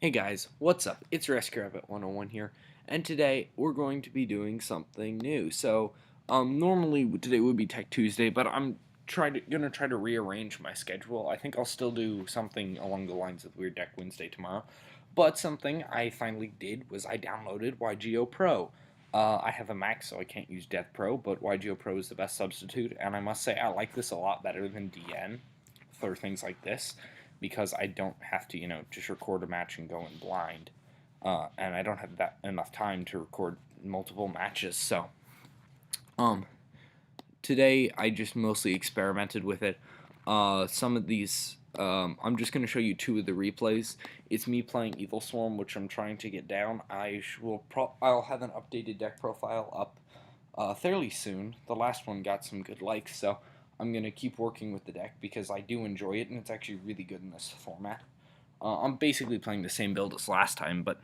Hey guys, what's up? It's Rescue Rabbit 101 here, and today we're going to be doing something new. Normally today would be Tech Tuesday, but I'm gonna try to rearrange my schedule. I think I'll still do something along the lines of Weird Deck Wednesday tomorrow, but something I finally did was I downloaded YGO Pro. I have a Mac, so I can't use Death Pro, but YGO Pro is the best substitute, and I must say I like this a lot better than DN for things like this because I don't have to, just record a match and go in blind. And I don't have that enough time to record multiple matches. So, um, today I just mostly experimented with it. Some of these, I'm just going to show you two of the replays. It's me playing Evil Swarm, which I'm trying to get down. I'll have an updated deck profile up fairly soon. The last one got some good likes, so I'm going to keep working with the deck because I do enjoy it, and it's actually really good in this format. I'm basically playing the same build as last time, but...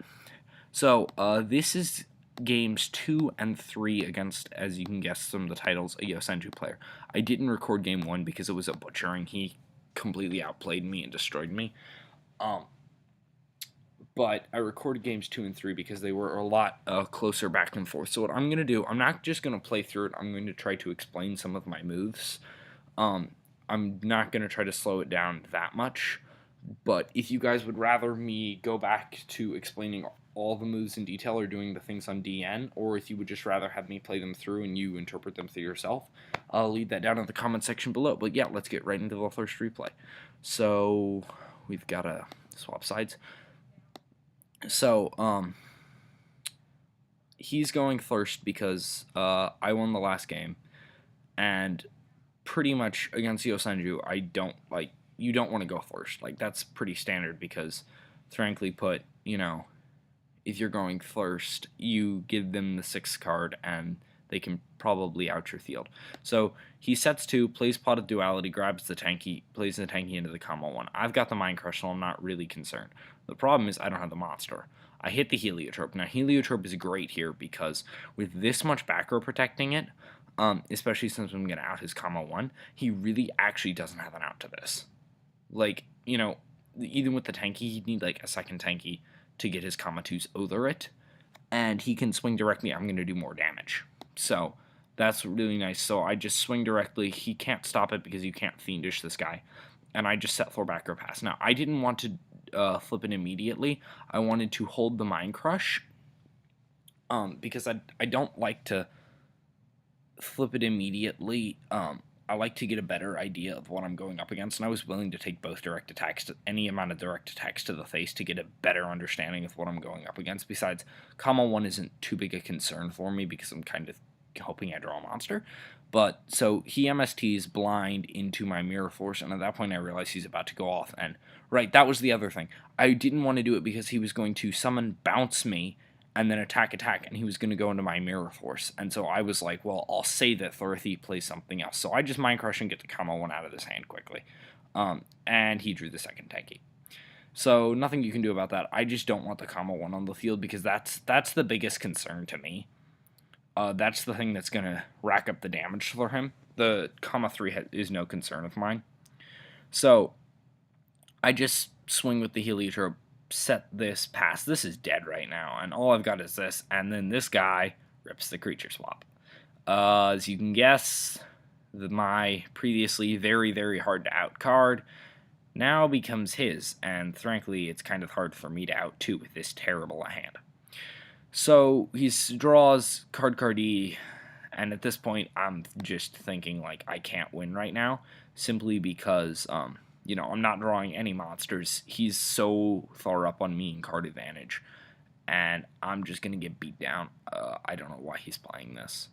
this is games 2 and 3 against, as you can guess from the titles, a Yosenju player. I didn't record game 1 because it was a butchering. He completely outplayed me and destroyed me. But I recorded games 2 and 3 because they were a lot closer back and forth. So what I'm going to do, I'm not just going to play through it, I'm going to try to explain some of my moves. I'm not going to try to slow it down that much, but if you guys would rather me go back to explaining all the moves in detail or doing the things on DN, or if you would just rather have me play them through and you interpret them through yourself, I'll leave that down in the comment section below. But yeah, let's get right into the first replay. So we've got to swap sides. So, he's going first because I won the last game, and pretty much against Yosenju, you don't want to go first. Like, that's pretty standard because, frankly put, if you're going first, you give them the 6th card and they can probably out your field. So he sets 2, plays Pot of Duality, grabs the tanky, plays the tanky into the combo 1. I've got the Mind Crush, so I'm not really concerned. The problem is I don't have the monster. I hit the Heliotrope. Now, Heliotrope is great here because with this much back row protecting it, especially since I'm going to out his combo 1, he really actually doesn't have an out to this. Like, even with the tanky, he'd need like a second tanky to get his comma 2s over it, and he can swing directly. I'm going to do more damage. So that's really nice. So I just swing directly. He can't stop it because you can't Fiendish this guy. And I just set floor back or pass. Now, I didn't want to flip it immediately. I wanted to hold the Mind Crush because I don't like to flip it immediately. I like to get a better idea of what I'm going up against, and I was willing to take both direct attacks, any amount of direct attacks to the face to get a better understanding of what I'm going up against. Besides, comma 1 isn't too big a concern for me because I'm kind of hoping I draw a monster. But, so he MSTs blind into my Mirror Force, and at that point I realized he's about to go off, and, right, that was the other thing. I didn't want to do it because he was going to summon Bounce me, and then attack, and he was going to go into my Mirror Force. And so I was like, well, I'll save it for if he plays something else. So I just Mind Crush and get the combo 1 out of his hand quickly. And he drew the second tanky. So nothing you can do about that. I just don't want the combo 1 on the field because that's the biggest concern to me. That's the thing that's going to rack up the damage for him. The comma 3 is no concern of mine. So I just swing with the Heliotrope, set this pass. This is dead right now, and all I've got is this, and then this guy rips the creature swap. As you can guess, my previously very, very hard to out card now becomes his, and frankly, it's kind of hard for me to out too with this terrible a hand. So he draws card E, and at this point, I'm just thinking like I can't win right now, simply because I'm not drawing any monsters. He's so far up on me in card advantage, and I'm just going to get beat down. I don't know why he's playing this.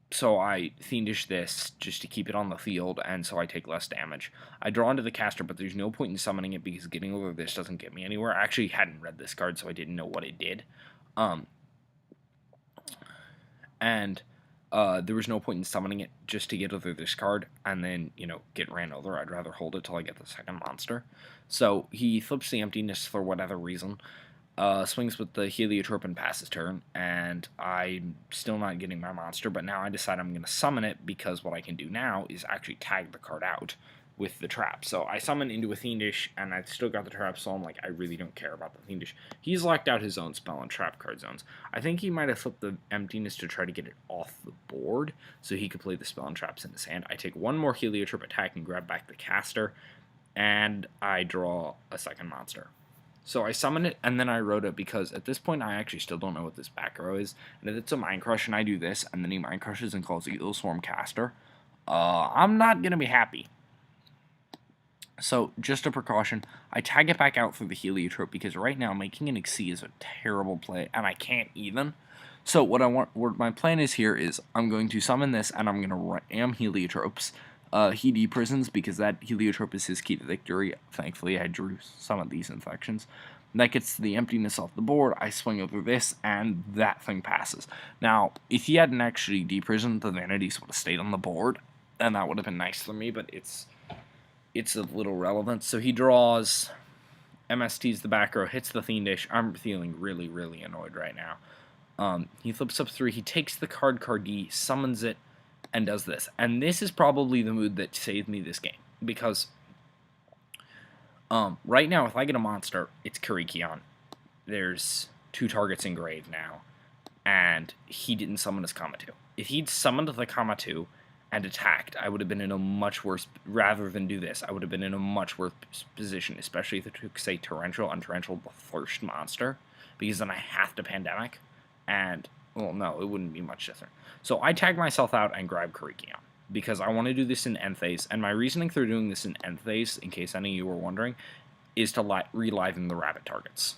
So I Fiendish this just to keep it on the field, and so I take less damage. I draw into the caster, but there's no point in summoning it because getting over this doesn't get me anywhere. I actually hadn't read this card, so I didn't know what it did. There was no point in summoning it just to get over this card and then, get ran over. I'd rather hold it till I get the second monster. So he flips the emptiness for whatever reason, swings with the Heliotrope and passes turn, and I'm still not getting my monster, but now I decide I'm going to summon it because what I can do now is actually tag the card out with the trap. So I summon into a Fiendish, and I still got the trap, so I'm like, I really don't care about the Fiendish. He's locked out his own spell and trap card zones. I think he might have flipped the Emptiness to try to get it off the board, so he could play the spell and traps in his hand. I take one more Heliotrope attack and grab back the caster, and I draw a second monster. So I summon it, and then I wrote it because at this point I actually still don't know what this back row is. And if it's a Mind Crush and I do this, and then he Mind Crushes and calls Eagle Swarm Caster, I'm not going to be happy. So, just a precaution, I tag it back out for the Heliotrope because right now making an Exceed is a terrible play, and I can't even. So what my plan is here is I'm going to summon this, and I'm going to ram Heliotropes. He deprisons because that Heliotrope is his key to victory. Thankfully, I drew some of these infections. That gets the Emptiness off the board. I swing over this, and that thing passes. Now, if he hadn't actually deprisoned, the Vanities would have stayed on the board, and that would have been nice for me, but it's of little relevance. So he draws, MSTs the back row, hits the Fiendish. I'm feeling really, really annoyed right now. He flips up 3, he takes the Cardi, summons it, and does this. And this is probably the mood that saved me this game, because right now, if I get a monster, it's Karikion. There's 2 targets engraved now, and he didn't summon his Kamatu. If he'd summoned the Kamatu and attacked, I would have been in a much worse, rather than do this, I would have been in a much worse position, especially if it took, say, Torrential, Untorrential the first monster, because then I have to Pandemic, and, well, no, it wouldn't be much different. So I tag myself out and grab Karikion, because I want to do this in end phase, and my reasoning for doing this in end phase, in case any of you were wondering, is to reliven the rabbit targets.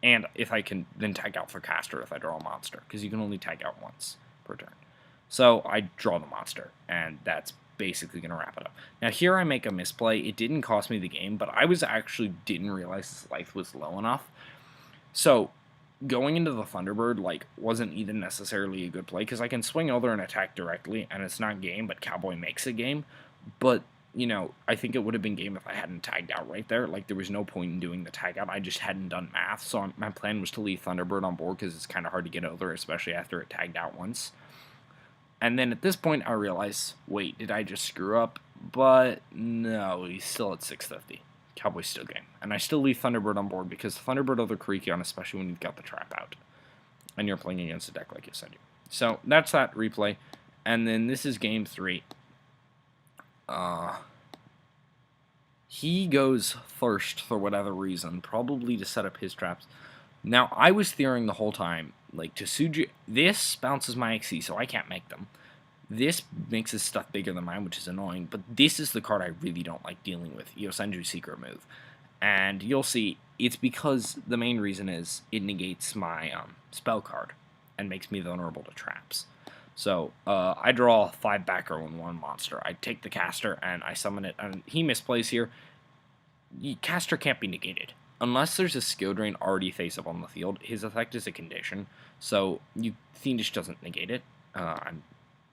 And if I can then tag out for caster if I draw a monster, because you can only tag out once per turn. So I draw the monster, and that's basically going to wrap it up. Now here I make a misplay. It didn't cost me the game, but I didn't realize his life was low enough. So going into the Thunderbird wasn't even necessarily a good play, because I can swing over and attack directly, and it's not game, but Cowboy makes it game. But, I think it would have been game if I hadn't tagged out right there. There was no point in doing the tag out. I just hadn't done math, so my plan was to leave Thunderbird on board, because it's kind of hard to get over, especially after it tagged out once. And then at this point, I realize, wait, did I just screw up? But no, he's still at 650. Cowboy's still game. And I still leave Thunderbird on board because Thunderbird over Karikion, especially when you've got the trap out. And you're playing against a deck like Yosenju. So that's that replay. And then this is game 3. He goes first for whatever reason, probably to set up his traps. Now, I was theoring the whole time, Tsuji, this bounces my XC, so I can't make them. This makes his stuff bigger than mine, which is annoying, but this is the card I really don't like dealing with, Yosenju's secret move. And you'll see, it's because the main reason is it negates my spell card and makes me vulnerable to traps. So, I draw 5 back row and 1 monster. I take the caster and I summon it, and he misplays here. Caster can't be negated. Unless there's a skill drain already face up on the field, his effect is a condition, so Fiendish doesn't negate it. I'm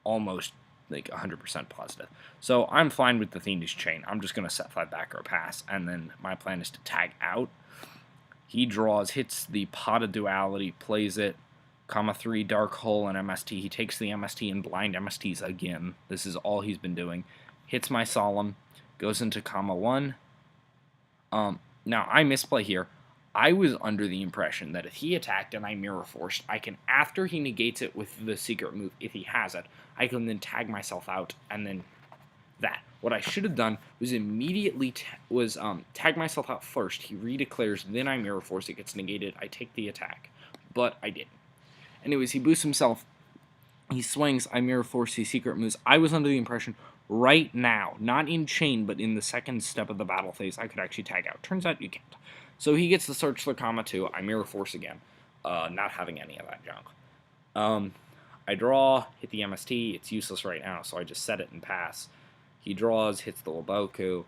almost 100% positive. So I'm fine with the Fiendish chain. I'm just going to set 5 back row pass, and then my plan is to tag out. He draws, hits the Pot of Duality, plays it, comma 3, Dark Hole, and MST. He takes the MST and blind MSTs again. This is all he's been doing. Hits my Solemn, goes into comma 1. Now, I misplay here. I was under the impression that if he attacked and I Mirror Forced, I can, after he negates it with the secret move, if he has it, I can then tag myself out, and then that. What I should have done was immediately tag myself out first. He redeclares, then I Mirror Force, it gets negated, I take the attack. But I didn't. Anyways, he boosts himself, he swings, I Mirror Force, he secret moves. I was under the impression right now, not in chain, but in the second step of the battle phase, I could actually tag out. Turns out you can't. So he gets the search for comma 2. I Mirror Force again, not having any of that junk. I draw, hit the MST. It's useless right now, so I just set it and pass. He draws, hits the Laboku.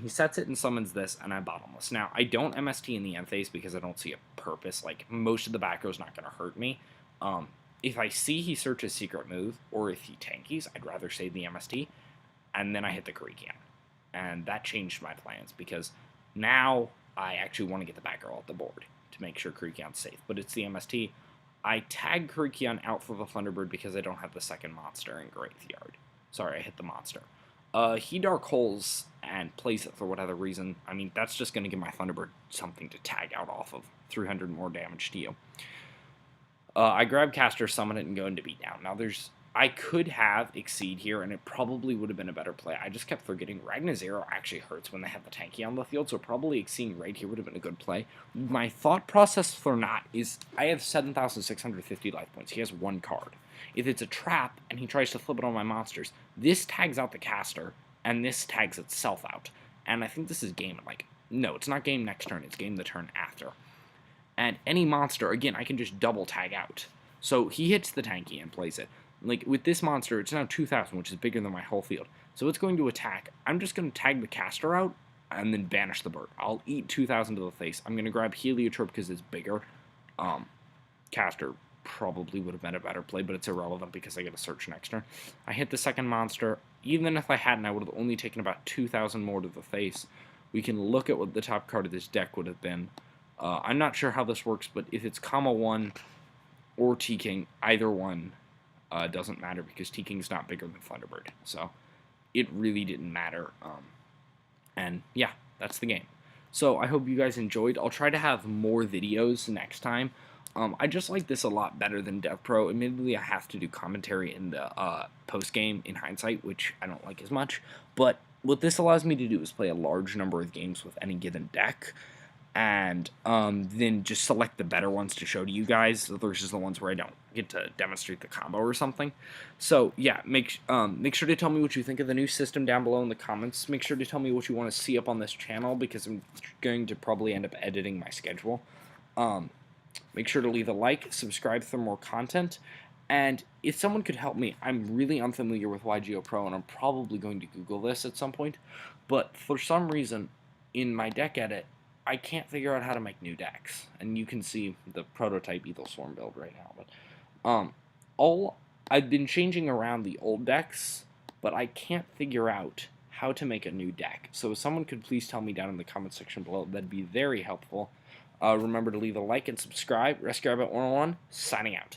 He sets it and summons this, and I bottomless. Now, I don't MST in the end phase because I don't see a purpose. Most of the back row is not going to hurt me. If I see he searches secret move, or if he tankies, I'd rather save the MST, and then I hit the Karikion. And that changed my plans, because now I actually want to get the back row off the board to make sure Karikion's safe. But it's the MST. I tag Karikion out for the Thunderbird because I don't have the second monster in Graveyard. Sorry, I hit the monster. he dark holes and plays it for whatever reason. I mean, that's just going to give my Thunderbird something to tag out off of. 300 more damage to you. I grab Caster, summon it, and go into beatdown. Now, I could have Exceed here, and it probably would have been a better play. I just kept forgetting Ragnar actually hurts when they have the tanky on the field, so probably Exceeding right here would have been a good play. My thought process for not is I have 7,650 life points. He has one card. If it's a trap and he tries to flip it on my monsters, this tags out the Caster, and this tags itself out. And I think this is game, no, it's not game next turn, it's game the turn after. And any monster, again, I can just double tag out. So he hits the tanky and plays it. Like, with this monster, it's now 2,000, which is bigger than my whole field. So it's going to attack. I'm just going to tag the Caster out and then banish the bird. I'll eat 2,000 to the face. I'm going to grab Heliotrope because it's bigger. Caster probably would have been a better play, but it's irrelevant because I get a search next turn. I hit the second monster. Even if I hadn't, I would have only taken about 2,000 more to the face. We can look at what the top card of this deck would have been. I'm not sure how this works, but if it's Comma 1 or T-King, either one doesn't matter because T-King's not bigger than Thunderbird. So it really didn't matter. And yeah, that's the game. So I hope you guys enjoyed. I'll try to have more videos next time. I just like this a lot better than Dev Pro. Admittedly, I have to do commentary in the post-game in hindsight, which I don't like as much. But what this allows me to do is play a large number of games with any given deck, and then just select the better ones to show to you guys versus the ones where I don't get to demonstrate the combo or something. So yeah, make sure to tell me what you think of the new system down below in the comments. Make sure to tell me what you want to see up on this channel because I'm going to probably end up editing my schedule. Make sure to leave a like, subscribe for more content, and if someone could help me, I'm really unfamiliar with YGO Pro, and I'm probably going to Google this at some point, but for some reason, in my deck edit, I can't figure out how to make new decks, and you can see the prototype Evil Swarm build right now, but I've been changing around the old decks, but I can't figure out how to make a new deck, so if someone could please tell me down in the comment section below, that'd be very helpful. Remember to leave a like and subscribe. Rescue Rabbit 101, signing out.